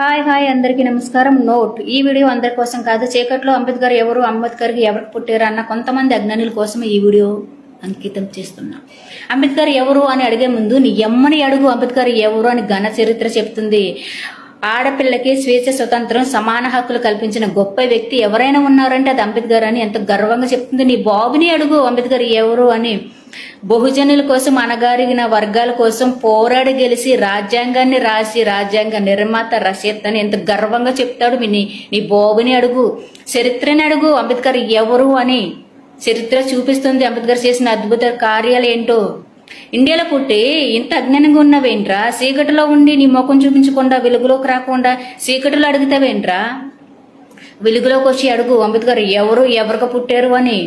Hi అందరికీ నమస్కారం. Note ఈ వీడియో అందరి కోసం కాదు. చీకట్లో అంబేద్కర్ ఎవరు, అంబేద్కర్కి ఎవరికి పుట్టారు అన్న కొంతమంది అజ్ఞానుల కోసం ఈ వీడియో అంకితం చేస్తున్నా. అంబేద్కర్ ఎవరు అని అడిగే ముందు నీ ఎమ్మని అడుగు. అంబేద్కర్ ఎవరు అని ఘన చరిత్ర చెప్తుంది. ఆడపిల్లకి స్వేచ్ఛ, స్వతంత్రం, సమాన హక్కులు కల్పించిన గొప్ప వ్యక్తి ఎవరైనా ఉన్నారంటే అది అంబేద్కర్ అని ఎంత గర్వంగా చెప్తుంది. నీ బాబుని అడుగు అంబేద్కర్ ఎవరు అని. బహుజనుల కోసం, అణగారిన వర్గాల కోసం పోరాడి గెలిచి రాజ్యాంగాన్ని రాసి రాజ్యాంగ నిర్మాత రచయిత అని ఎంత గర్వంగా చెప్తాడు. నీ బాబుని అడుగు. చరిత్రని అడుగు అంబేద్కర్ ఎవరు అని. చరిత్ర చూపిస్తుంది అంబేద్కర్ చేసిన అద్భుత కార్యాలు ఏంటో. ఇండియాలో పుట్టి ఇంత అజ్ఞానంగా ఉన్నవేంట్రా? చీకటిలో ఉండి నీ ముఖం చూపించకుండా, వెలుగులోకి రాకుండా చీకటిలో అడుగుతావేంట్రా? వెలుగులోకి వచ్చి అడుగు అంబేద్కర్ ఎవరు, ఎవరికి పుట్టారు అని.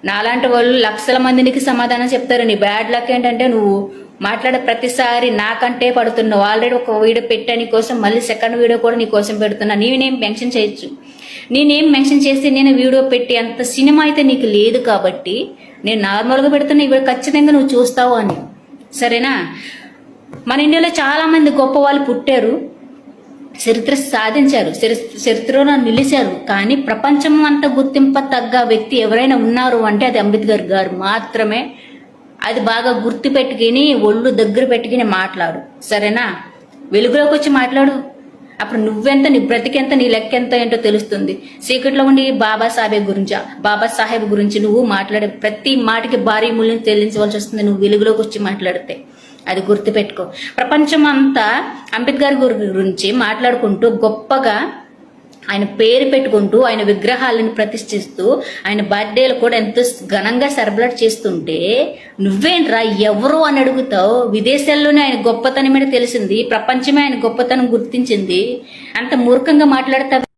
నాలాంటి వాళ్ళు లక్షల మందికి సమాధానం చెప్తారు. నీ బ్యాడ్ లక్ ఏంటంటే నువ్వు మాట్లాడే ప్రతిసారి నాకంటే పడుతున్నావు. ఆల్రెడీ ఒక వీడియో పెట్టా నీ కోసం, మళ్ళీ సెకండ్ వీడియో కూడా నీ కోసం పెడుతున్నా. నేనేం మెన్షన్ చేయొచ్చు, నేనేం మెన్షన్ చేస్తే నేను వీడియో పెట్టి అంత సినిమా అయితే నీకు లేదు కాబట్టి నేను నార్మల్గా పెడుతున్నా. ఇవి ఖచ్చితంగా నువ్వు చూస్తావు అని, సరేనా? మన ఇండియాలో చాలా మంది గొప్ప వాళ్ళు పుట్టారు, చరిత్ర సాధించారు, చరిత్రలో నిలిచారు. కానీ ప్రపంచం అంతా గుర్తింప తగ్గ వ్యక్తి ఎవరైనా ఉన్నారు అంటే అది అంబేద్కర్ గారు మాత్రమే. అది బాగా గుర్తు పెట్టుకుని ఒళ్ళు దగ్గర పెట్టుకుని మాట్లాడు, సరేనా? వెలుగులోకి వచ్చి మాట్లాడు. అప్పుడు నువ్వెంత, నీ బ్రతికెంత, నీ లెక్కెంత ఏంటో తెలుస్తుంది. చీకట్లో ఉండి బాబాసాహెబ్ గురించి నువ్వు మాట్లాడే ప్రతి మాటకి భారీ మూల్యం చెల్లించవలసి వస్తుంది నువ్వు వెలుగులోకి వచ్చి మాట్లాడితే. అది గుర్తుపెట్టుకో. ప్రపంచం అంతా అంబేద్కర్ గురించి మాట్లాడుకుంటూ గొప్పగా ఆయన పేరు పెట్టుకుంటూ ఆయన విగ్రహాలను ప్రతిష్ఠిస్తూ ఆయన బర్త్డేలు కూడా ఎంతో ఘనంగా సెలబ్రేట్ చేస్తుంటే నువ్వేంట్రా ఎవరు అని అడుగుతావు? విదేశాల్లోనే ఆయన గొప్పతనం మీద తెలిసింది, ప్రపంచమే ఆయన గొప్పతనం గుర్తించింది. అంత మూర్ఖంగా మాట్లాడతావు.